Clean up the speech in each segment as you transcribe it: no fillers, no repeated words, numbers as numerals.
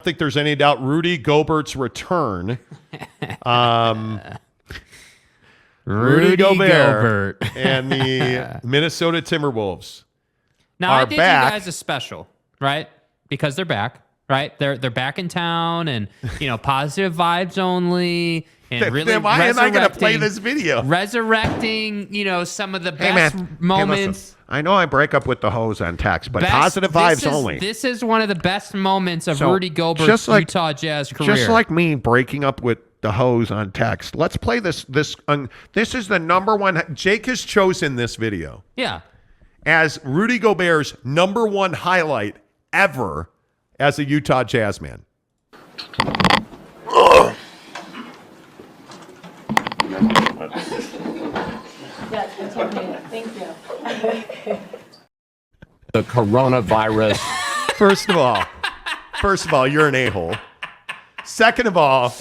think there's any doubt Rudy Gobert's return. Rudy Gobert and the Minnesota Timberwolves now, are I think back. You guys are special, right? Because they're back, right? They're back in town, and positive vibes only. And really, then why am I going to play this video? Resurrecting, some of the best moments. I know I break up with the hose on text, but positive vibes only. This is one of the best moments of Rudy Gobert's Utah Jazz career. Just like me breaking up with the hose on text. Let's play this. This is the number one. Jake has chosen this video. Yeah. As Rudy Gobert's number one highlight ever as a Utah Jazz man. Yes, that's okay. Thank you. The coronavirus. First of all, you're an a-hole. Second of all,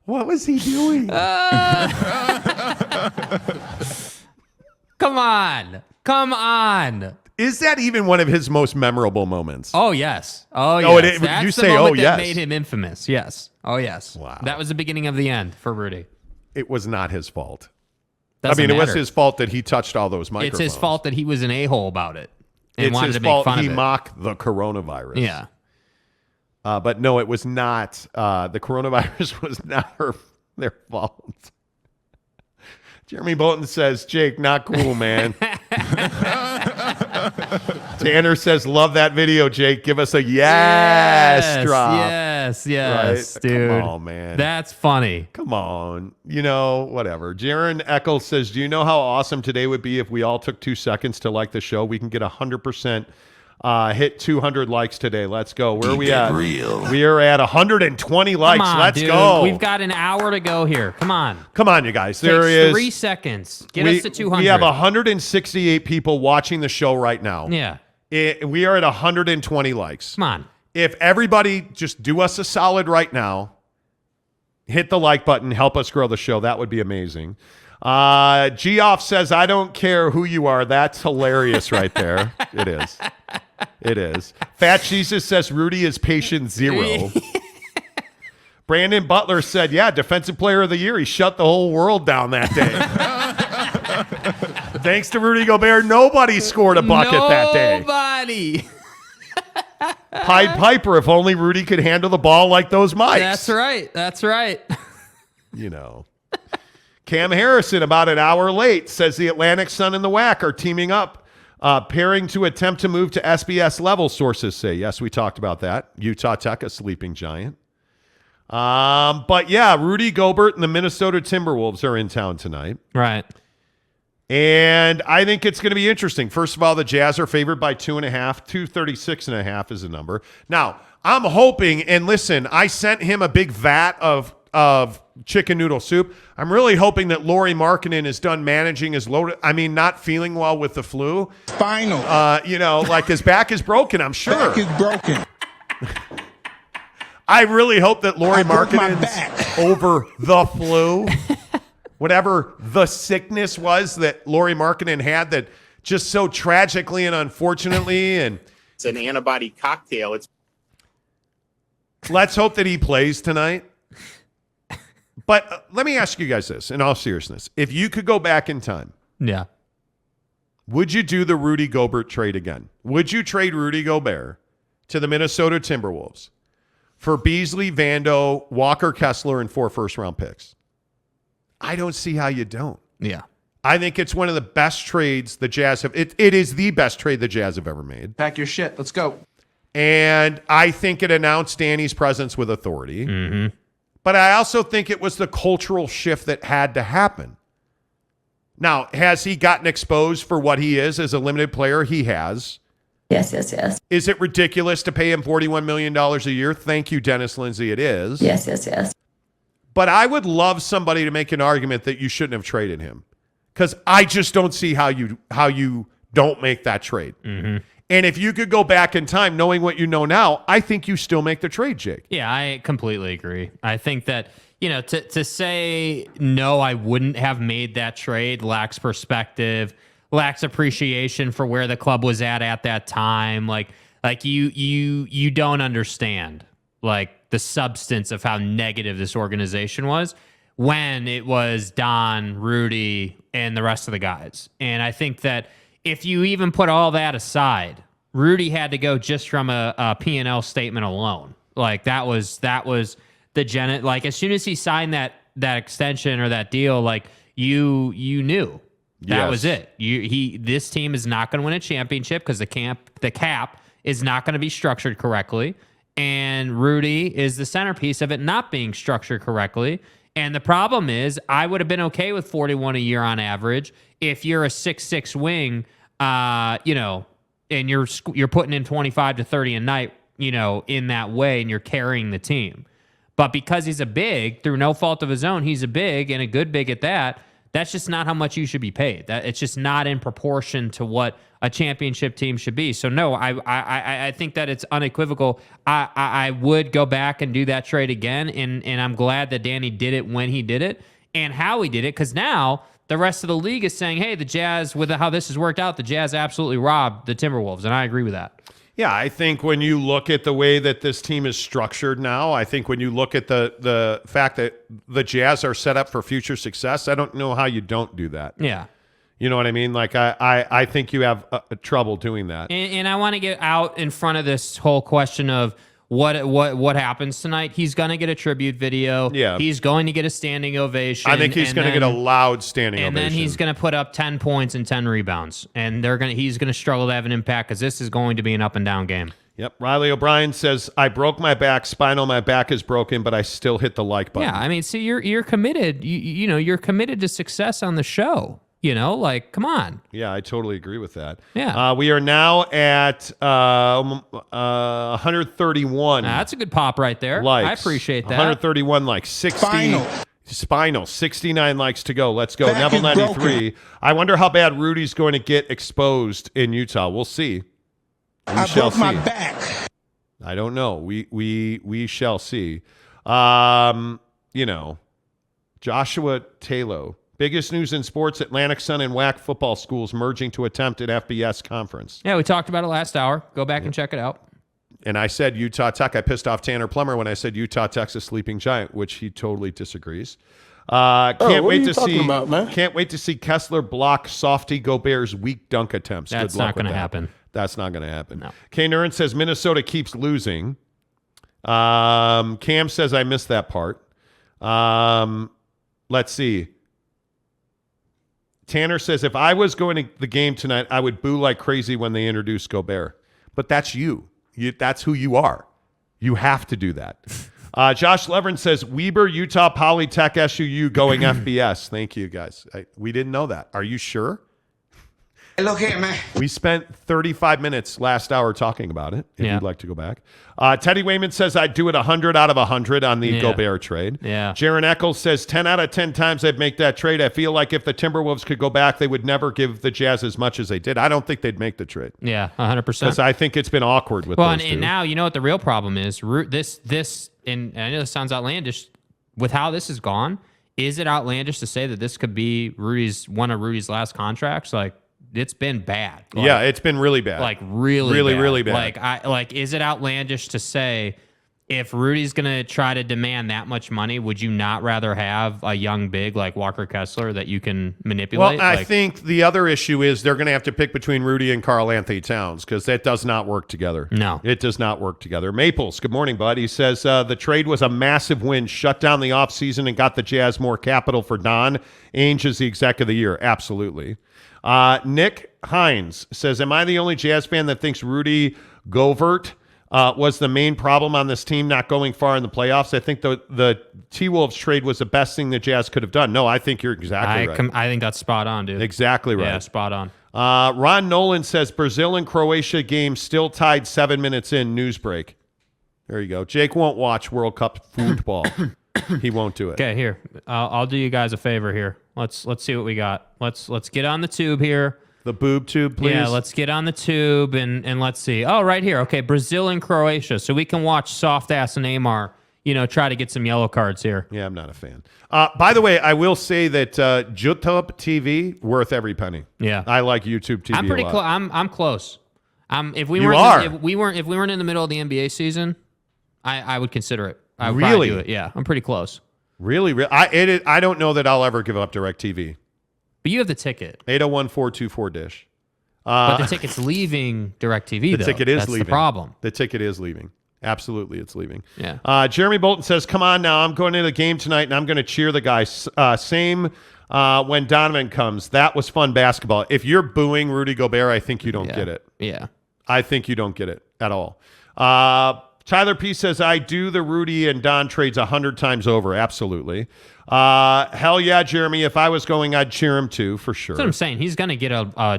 what was he doing? Come on. Is that even one of his most memorable moments? Oh, yes. That's you the say, moment yes. that made him infamous. Yes. Oh, yes. Wow. That was the beginning of the end for Rudy. It was not his fault. Doesn't it was matter. his fault that he touched all those microphones. It's his fault that he was an a-hole about it and It's wanted his to make fault fun he of it. mocked the coronavirus. Yeah. But no, it was not. The coronavirus was not their fault. Jeremy Bolton says, Jake, not cool, man. Tanner says, love that video, Jake. Give us a yes drop. Yes, Right? dude. Come on, man. That's funny. Come on. Whatever. Jaron Eccles says, do you know how awesome today would be if we all took 2 seconds to like the show? We can get 100%. Hit 200 likes today. Let's go. Where are we at? We are at 120 likes. Come on, Let's dude. go. We've got an hour to go here. Come on. Come on, you guys. There Takes is 3 seconds. Get us to 200. We have 168 people watching the show right now. Yeah. We are at 120 likes. Come on. If everybody just do us a solid right now, hit the like button, help us grow the show. That would be amazing. Geoff says, I don't care who you are. That's hilarious right there. It is. It is. Fat Jesus says Rudy is patient 0. Brandon Butler said, yeah, defensive player of the year. He shut the whole world down that day. Thanks to Rudy Gobert, nobody scored a bucket that day. Nobody. Pied Piper, if only Rudy could handle the ball like those mics. That's right. Cam Harrison, about an hour late, says the Atlantic Sun and the WAC are teaming up, pairing to attempt to move to SBS level, sources say. Yes, we talked about that. Utah Tech, a sleeping giant. But yeah, Rudy Gobert and the Minnesota Timberwolves are in town tonight. Right. And I think it's going to be interesting. First of all, the Jazz are favored by 2.5. 236.5 is the number. Now, I'm hoping, and listen, I sent him a big vat of chicken noodle soup. I'm really hoping that Lauri Markkanen is done managing his not feeling well with the flu. Spinal. Like his back is broken, I'm sure. Back is broken. I really hope that Lauri Markkanen's over the flu. Whatever the sickness was that Lauri Markkanen had that just so tragically and unfortunately, and it's an antibody cocktail. Let's hope that he plays tonight. But let me ask you guys this in all seriousness. If you could go back in time, yeah, would you do the Rudy Gobert trade again? Would you trade Rudy Gobert to the Minnesota Timberwolves for Beasley, Vando, Walker Kessler, and 4 first-round picks? I don't see how you don't. Yeah. I think it's one of the best trades the Jazz have. It is the best trade the Jazz have ever made. Pack your shit. Let's go. And I think it announced Danny's presence with authority. Mm-hmm. But I also think it was the cultural shift that had to happen. Now, has he gotten exposed for what he is as a limited player? He has. Yes. Is it ridiculous to pay him $41 million a year? Thank you, Dennis Lindsay. It is. Yes. But I would love somebody to make an argument that you shouldn't have traded him, because I just don't see how you don't make that trade. Mm-hmm. And if you could go back in time, knowing what you know now, I think you still make the trade, Jake. Yeah, I completely agree. I think that, to say no, I wouldn't have made that trade lacks perspective, lacks appreciation for where the club was at that time. Like, Like you don't understand like the substance of how negative this organization was when it was Don, Rudy, and the rest of the guys. And I think that if you even put all that aside, Rudy had to go just from a P&L statement alone. Like that was the like as soon as he signed that extension or that deal, like you knew that was it. This team is not going to win a championship because the cap is not going to be structured correctly. And Rudy is the centerpiece of it not being structured correctly. And the problem is, I would have been okay with 41 a year on average if you're a 6'6" wing, and you're putting in 25 to 30 a night, in that way, and you're carrying the team. But because he's a big, through no fault of his own, he's a big and a good big at that. That's just not how much you should be paid. That it's just not in proportion to what a championship team should be. So no, I think that it's unequivocal. I would go back and do that trade again, and I'm glad that Danny did it when he did it and how he did it, because now the rest of the league is saying, hey, the Jazz, with how this has worked out, the Jazz absolutely robbed the Timberwolves, and I agree with that. Yeah, I think when you look at the way that this team is structured now, I think when you look at the fact that the Jazz are set up for future success, I don't know how you don't do that. Yeah. You know what I mean? Like, I think you have trouble doing that. And I want to get out in front of this whole question of what happens tonight. He's going to get a tribute video. Yeah. He's going to get a standing ovation. I think he's going to get a loud standing ovation. And then he's going to put up 10 points and 10 rebounds. And he's going to struggle to have an impact because this is going to be an up and down game. Yep. Riley O'Brien says, I broke my back, spinal, my back is broken, but I still hit the like button. Yeah, I mean, see, you're committed. You're committed to success on the show. Like, come on. Yeah, I totally agree with that. Yeah. We are now at 131. That's a good pop right there. Likes. I appreciate that. 131 likes. 60. Spinal. 69 likes to go. Let's go. Neville 93. I wonder how bad Rudy's going to get exposed in Utah. We'll see. I broke my back. I don't know. We shall see. Joshua Taylor. Biggest news in sports, Atlantic Sun and WAC football schools merging to attempt an FBS conference. Yeah, we talked about it last hour. Go back and check it out. And I said Utah Tech. I pissed off Tanner Plummer when I said Utah Tech's a sleeping giant, which he totally disagrees. Can't wait to see Kessler block Softy Gobert's weak dunk attempts. That's not going to happen. That's not going to happen. No. K. Nuren says Minnesota keeps losing. Cam says I missed that part. Let's see. Tanner says, if I was going to the game tonight, I would boo like crazy when they introduce Gobert. But that's you. That's who you are. You have to do that. Josh Levern says, Weber, Utah, Polytech, SUU going FBS. Thank you, guys. We didn't know that. Are you sure? Look here, man. We spent 35 minutes last hour talking about it, if you'd like to go back. Teddy Wayman says, I'd do it 100 out of 100 on the Gobert trade. Yeah. Jaron Eccles says, 10 out of 10 times I'd make that trade. I feel like if the Timberwolves could go back, they would never give the Jazz as much as they did. I don't think they'd make the trade. Yeah, 100%. Because I think it's been awkward with those two. And now, you know what the real problem is? This, and I know this sounds outlandish, with how this has gone, is it outlandish to say that this could be one of Rudy's last contracts? Like, it's been bad. Yeah, it's been really bad. Like really bad. Like is it outlandish to say if Rudy's going to try to demand that much money, would you not rather have a young big like Walker Kessler that you can manipulate? Well, I think the other issue is they're going to have to pick between Rudy and Karl Anthony Towns because that does not work together. No. It does not work together. Maples, good morning, bud. He says the trade was a massive win, shut down the offseason and got the Jazz more capital for Don. Ainge is the exec of the year. Absolutely. Nick Hines says, am I the only Jazz fan that thinks Rudy Gobert was the main problem on this team not going far in the playoffs? I think the T-Wolves trade was the best thing the Jazz could have done. No, I think you're exactly right. I think that's spot on, dude. Exactly right. Yeah, spot on. Ron Nolan says, Brazil and Croatia game still tied 7 minutes in, news break. There you go. Jake won't watch World Cup football. He won't do it. Okay, here. I'll do you guys a favor here. Let's see what we got. Let's get on the tube here. The boob tube, please. Yeah, let's get on the tube and let's see. Oh, right here. Okay, Brazil and Croatia. So we can watch soft ass Neymar, try to get some yellow cards here. Yeah, I'm not a fan. By the way, I will say that YouTube TV worth every penny. Yeah, I like YouTube TV. I'm pretty close. I'm close. If we You weren't, are. if we weren't in the middle of the NBA season, I would consider it. I would Really? probably do it. Yeah, I'm pretty close. Really? I don't know that I'll ever give up DirecTV. But you have the ticket. 801-424-DISH. But the ticket's leaving DirecTV, though. The ticket is That's leaving. the problem. The ticket is leaving. Absolutely, it's leaving. Yeah. Jeremy Bolton says, come on now. I'm going to the game tonight, and I'm going to cheer the guys. Same when Donovan comes. That was fun basketball. If you're booing Rudy Gobert, I think you don't get it. Yeah. I think you don't get it at all. Tyler P. says, I do the Rudy and Don trades 100 times over. Absolutely. Hell yeah, Jeremy. If I was going, I'd cheer him too, for sure. That's what I'm saying. He's going to get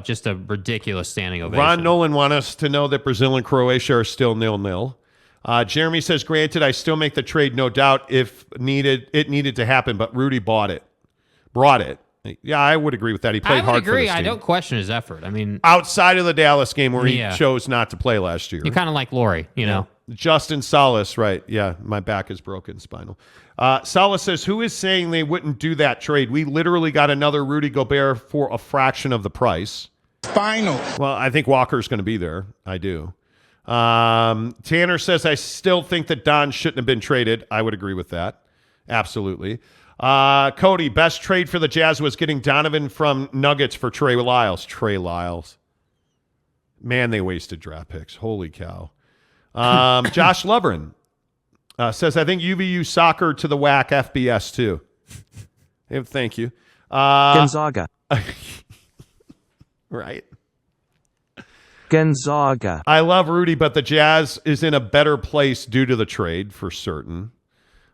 just a ridiculous standing ovation. Ron Nolan wants us to know that Brazil and Croatia are still 0-0. Jeremy says, granted, I still make the trade, no doubt, if it needed to happen, but Rudy brought it. Yeah, I would agree with that. He played hard for this team. I don't question his effort. I mean, outside of the Dallas game where he chose not to play last year. You're kind of like Lori, you know. Justin Salas, right. Yeah, my back is broken, spinal. Salas says, who is saying they wouldn't do that trade? We literally got another Rudy Gobert for a fraction of the price. Spinal. Well, I think Walker's going to be there. I do. Tanner says, I still think that Don shouldn't have been traded. I would agree with that. Absolutely. Cody, best trade for the Jazz was getting Donovan from Nuggets for Trey Lyles. Trey Lyles. Man, they wasted draft picks. Holy cow. Josh Lovren says, I think UVU soccer to the WAC FBS too. Thank you. Gonzaga. Right. Gonzaga. I love Rudy, but the Jazz is in a better place due to the trade for certain.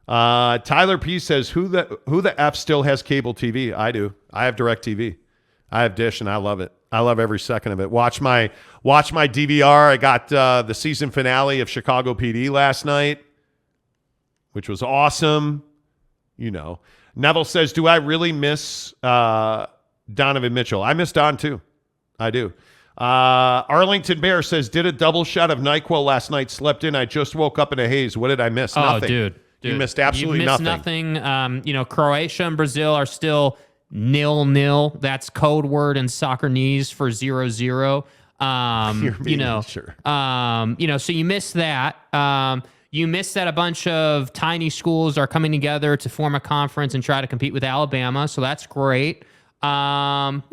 Tyler P says, who the F still has cable TV? I do. I have DirecTV. I have Dish, and I love it. I love every second of it. Watch my DVR. I got the season finale of Chicago PD last night, which was awesome. You know. Neville says, do I really miss Donovan Mitchell? I miss Don too. I do. Arlington Bear says, did a double shot of NyQuil last night, slept in. I just woke up in a haze. What did I miss? Nothing. Oh, dude. You missed absolutely nothing. Croatia and Brazil are still 0-0. That's code word in soccerese for 0-0. Sure. So you missed that. You missed that a bunch of tiny schools are coming together to form a conference and try to compete with Alabama. So that's great. And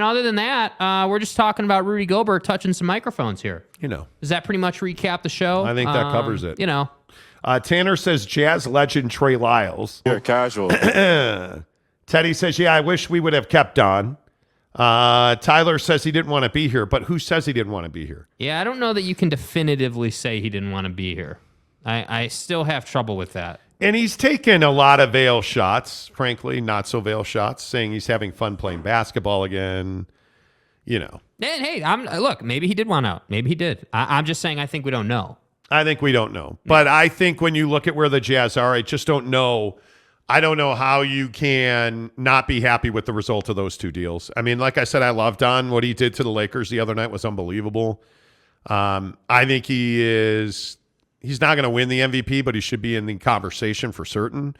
other than that, we're just talking about Rudy Gobert touching some microphones here. Does that pretty much recap the show? I think that covers it. Tanner says, Jazz legend Trey Lyles. You're casual. Teddy says, yeah, I wish we would have kept on. Tyler says he didn't want to be here, but who says he didn't want to be here? Yeah, I don't know that you can definitively say he didn't want to be here. I still have trouble with that. And he's taken a lot of veil shots, frankly, not so veil shots, saying he's having fun playing basketball again. And hey, look, maybe he did want out. Maybe he did. I'm just saying I think we don't know. I think we don't know. But I think when you look at where the Jazz are, I just don't know. I don't know how you can not be happy with the result of those two deals. I mean, like I said, I love Don. What he did to the Lakers the other night was unbelievable. I think he's not going to win the MVP, but he should be in the conversation for certain.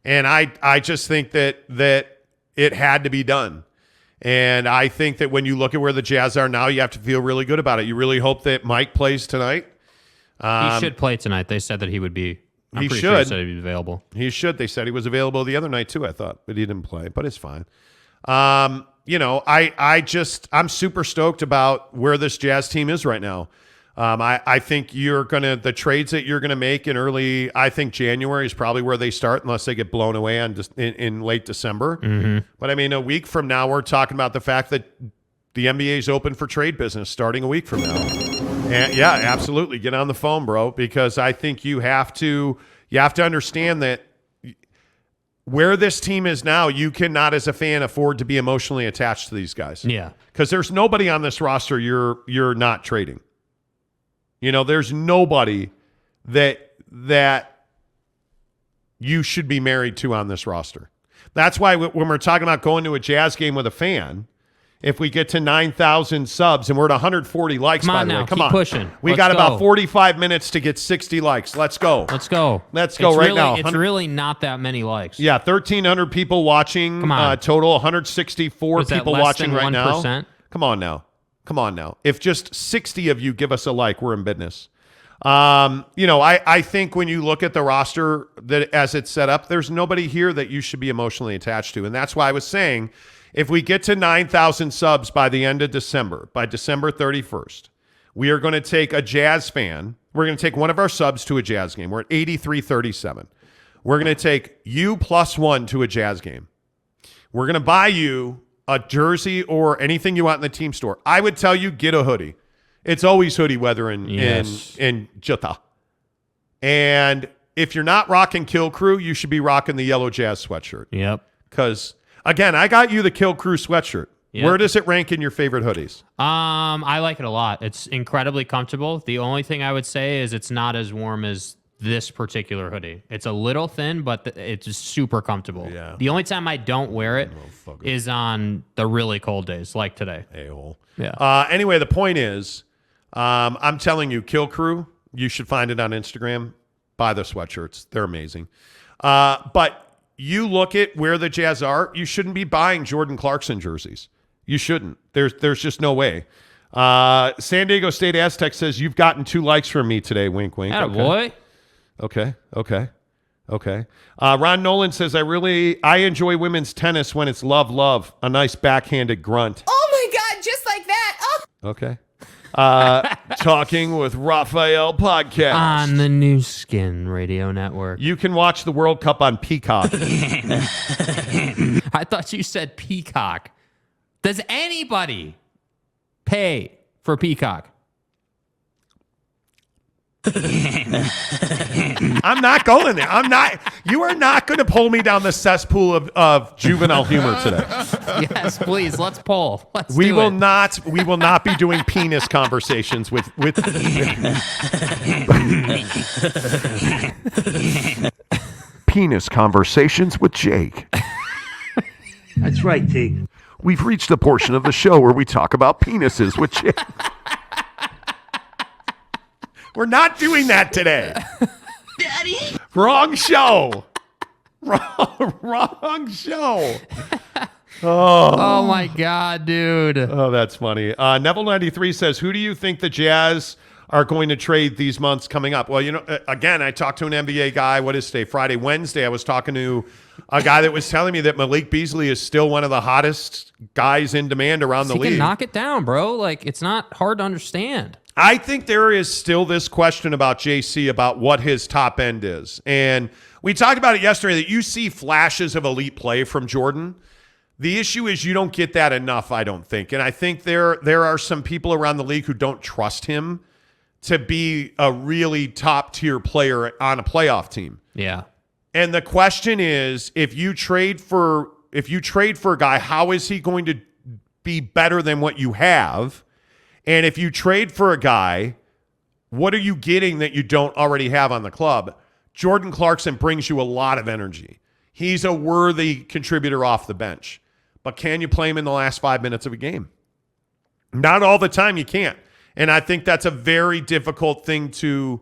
And I just think that it had to be done. And I think that when you look at where the Jazz are now, you have to feel really good about it. You really hope that Mike plays tonight. He should play tonight. They said that he would be. I'm pretty sure he said he'd be available. He should. They said he was available the other night too, I thought, but he didn't play. But it's fine. I'm super stoked about where this Jazz team is right now. I think the trades that you're gonna make in early, I think January is probably where they start, unless they get blown away in late December. Mm-hmm. But I mean, a week from now, we're talking about the fact that the NBA is open for trade business starting a week from now. And yeah, absolutely. Get on the phone, bro, because I think you have to understand that where this team is now, you cannot, as a fan, afford to be emotionally attached to these guys. Yeah. Because there's nobody on this roster you're not trading. There's nobody that you should be married to on this roster. That's why when we're talking about going to a Jazz game with a fan, if we get to 9,000 subs and we're at 140 likes, come on by the now, way, come keep on. pushing. We got about 45 minutes to get 60 likes. Let's go. Let's go right now. It's really not that many likes. Yeah, 1,300 people watching. Come on. Total 164 people watching right 1%? now. Come on now. Come on now. If just 60 of you give us a like, we're in business. I think when you look at the roster that as it's set up, there's nobody here that you should be emotionally attached to. And that's why I was saying, if we get to 9,000 subs by the end of December, by December 31st, we are going to take a Jazz fan. We're going to take one of our subs to a Jazz game. We're at 8337. We're going to take you plus one to a Jazz game. We're going to buy you a jersey or anything you want in the team store. I would tell you, get a hoodie. It's always hoodie weather in Utah. And if you're not rocking Kill Crew, you should be rocking the yellow Jazz sweatshirt. Yep. Because, again, I got you the Kill Crew sweatshirt. Yep. Where does it rank in your favorite hoodies? I like it a lot. It's incredibly comfortable. The only thing I would say is it's not as warm as this particular hoodie. It's a little thin, but it's just super comfortable. Yeah. The only time I don't wear it is on the really cold days, like today. A-hole. Yeah. Anyway, the point is, I'm telling you, Kill Crew, you should find it on Instagram. Buy the sweatshirts. They're amazing. But you look at where the Jazz are, you shouldn't be buying Jordan Clarkson jerseys. You shouldn't. There's just no way. San Diego State Aztec says, you've gotten 2 likes from me today. Wink, wink. Attaboy. Okay. Ron Nolan says, I enjoy women's tennis when it's love. A nice backhanded grunt. Oh my God, just like that. Oh. Okay. Talking with Raphael podcast. On the New Skin Radio Network. You can watch the World Cup on Peacock. I thought you said Peacock. Does anybody pay for Peacock? I'm not going there. You are not going to pull me down the cesspool of juvenile humor today. Yes, please. Let's pull. We will not be doing penis conversations with penis conversations with Jake. That's right, T. We've reached the portion of the show where we talk about penises with Jake. We're not doing that today. Daddy? Wrong show. Wrong show. Oh my God, dude. Oh, that's funny. Neville93 says, who do you think the Jazz are going to trade these months coming up? Well, again, I talked to an NBA guy. What is today? Friday, Wednesday. I was talking to a guy that was telling me that Malik Beasley is still one of the hottest guys in demand around the league. He can knock it down, bro. Like, it's not hard to understand. I think there is still this question about JC about what his top end is. And we talked about it yesterday that you see flashes of elite play from Jordan. The issue is you don't get that enough, I don't think. And I think there are some people around the league who don't trust him to be a really top-tier player on a playoff team. Yeah. And the question is, if you trade for a guy, how is he going to be better than what you have? And if you trade for a guy, what are you getting that you don't already have on the club? Jordan Clarkson brings you a lot of energy. He's a worthy contributor off the bench. But can you play him in the last 5 minutes of a game? Not all the time you can't. And I think that's a very difficult thing to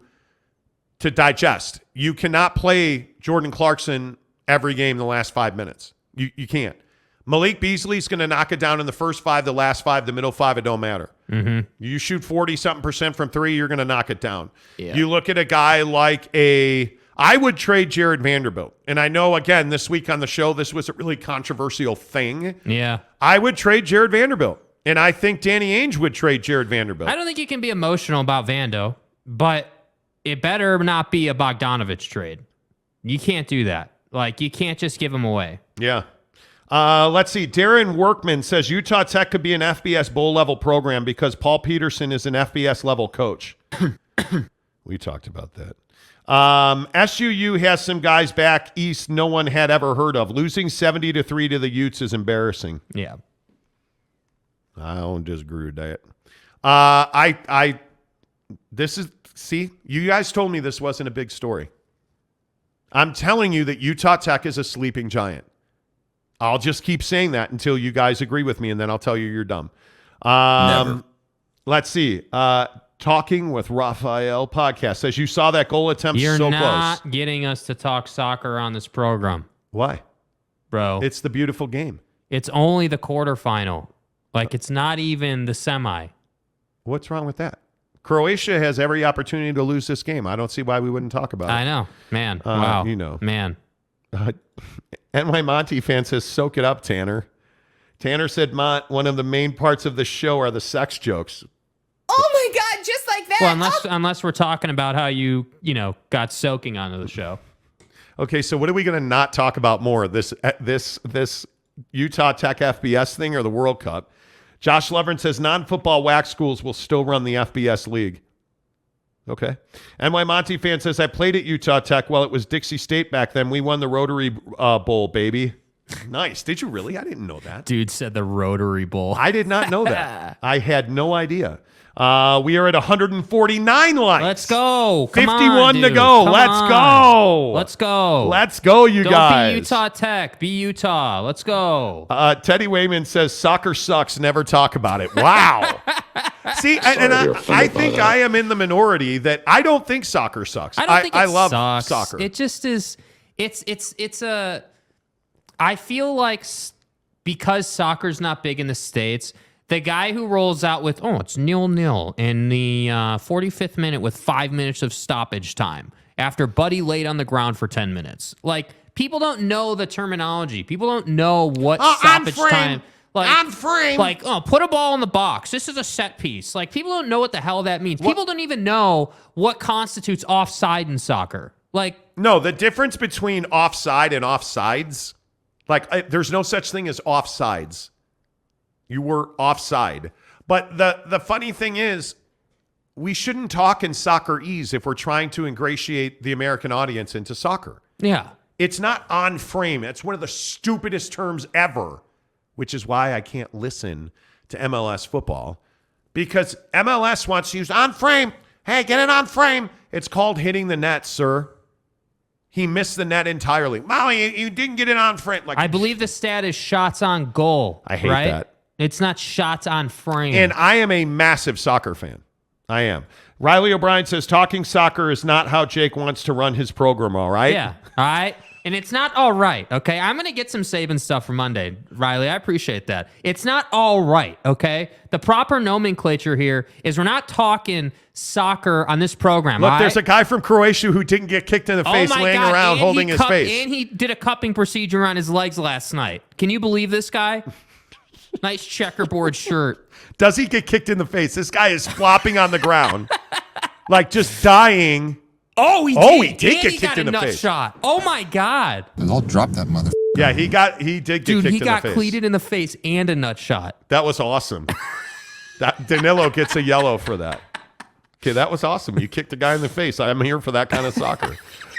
digest. You cannot play Jordan Clarkson every game in the last 5 minutes. You can't. Malik Beasley's going to knock it down in the first 5, the last 5, the middle 5. It don't matter. Mm-hmm. You shoot 40-something% from 3, you're going to knock it down. Yeah. You look at a guy like I would trade Jared Vanderbilt. And I know, again, this week on the show, this was a really controversial thing. Yeah. I would trade Jared Vanderbilt. And I think Danny Ainge would trade Jared Vanderbilt. I don't think you can be emotional about Vando, but it better not be a Bogdanovich trade. You can't do that. Like, you can't just give him away. Yeah. Let's see. Darren Workman says Utah Tech could be an FBS bowl level program because Paul Peterson is an FBS level coach. We talked about that. SUU has some guys back east no one had ever heard of. Losing 70-3 to the Utes is embarrassing. Yeah. I don't disagree with that. See, you guys told me this wasn't a big story. I'm telling you that Utah Tech is a sleeping giant. I'll just keep saying that until you guys agree with me, and then I'll tell you you're dumb. Never. Let's see. Talking with Raphael podcast says you saw that goal attempt You're so not close. getting us to talk soccer on this program. Why? Bro. It's the beautiful game. It's only the quarterfinal. Like, it's not even the semi. What's wrong with that? Croatia has every opportunity to lose this game. I don't see why we wouldn't talk about it. I know. Man. Wow. You know. Man. NY Monty fan says, soak it up, Tanner. Tanner said, Mont, one of the main parts of the show are the sex jokes. Oh my God, just like that. Well, unless we're talking about how you got soaking onto the show. Okay, so what are we going to not talk about more? This Utah Tech FBS thing or the World Cup? Josh Levern says non-football wax schools will still run the FBS league. Okay. NY Monty fan says, I played at Utah Tech while it was Dixie State back then. We won the Rotary Bowl, baby. Nice. Did you really? I didn't know that. Dude said the Rotary Bowl. I did not know that. I had no idea. We are at 149 likes. Let's go. 51 to go. Let's go. Let's go. Let's go, you guys. Don't be Utah Tech. Be Utah. Let's go. Teddy Wayman says, soccer sucks. Never talk about it. Wow. See, I think I am in the minority that I don't think soccer sucks. I don't think it love sucks. soccer. It just is. It's a. I feel like because soccer's not big in the States, the guy who rolls out with, it's 0-0 in the 45th minute with 5 minutes of stoppage time after Buddy laid on the ground for 10 minutes. Like, people don't know the terminology. People don't know what stoppage time. Like, on frame. Like, put a ball in the box. This is a set piece. Like, people don't know what the hell that means. People don't even know what constitutes offside in soccer. Like, no, the difference between offside and offsides, like, there's no such thing as offsides. You were offside. But the funny thing is, we shouldn't talk in soccerese if we're trying to ingratiate the American audience into soccer. yeah. It's not on frame. It's one of the stupidest terms ever, which is why I can't listen to MLS football, because MLS wants to use on frame. Hey, get it on frame. It's called hitting the net, sir. He missed the net entirely. Molly, you didn't get it on frame. Like, I believe the stat is shots on goal. I hate right? that. It's not shots on frame. And I am a massive soccer fan. I am. Riley O'Brien says, talking soccer is not how Jake wants to run his program, all right? Yeah, all right? And it's not all right, okay? I'm going to get some Saban stuff for Monday, Riley. I appreciate that. It's not all right, okay? The proper nomenclature here is we're not talking soccer on this program. Look, all there's right? a guy from Croatia who didn't get kicked in the face my laying God, around and holding he his face. And he did a cupping procedure on his legs last night. Can you believe this guy? Nice checkerboard shirt. Does he get kicked in the face? This guy is flopping on the ground, like just dying. Oh, he did get get kicked in the nut face. shot. Oh, my God. I'll drop that mother. Yeah, he did get Dude, kicked he in the face. got cleated in the face and a nut shot. That was awesome. Danilo gets a yellow for that. Okay, that was awesome. You kicked a guy in the face. I'm here for that kind of soccer.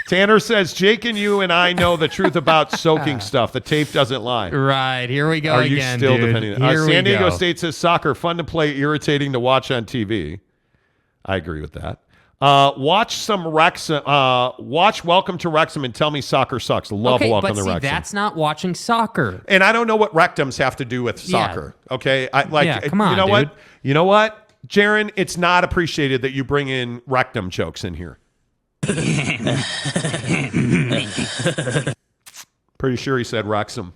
Tanner says, Jake and you and I know the truth about soaking stuff. The tape doesn't lie. Right, here we go Are again, you still dude. depending? Here we San Diego go. State says soccer, fun to play, irritating to watch on TV. I agree with that. Watch some Wrexham. Watch Welcome to Wrexham and tell me soccer sucks. Love Okay, Welcome but to see, Wrexham. that's not watching soccer. And I don't know what rectums have to do with soccer. Okay, come on, you know dude. what? You know what, Jaron? It's not appreciated that you bring in rectum jokes in here. Pretty sure he said Wrexham.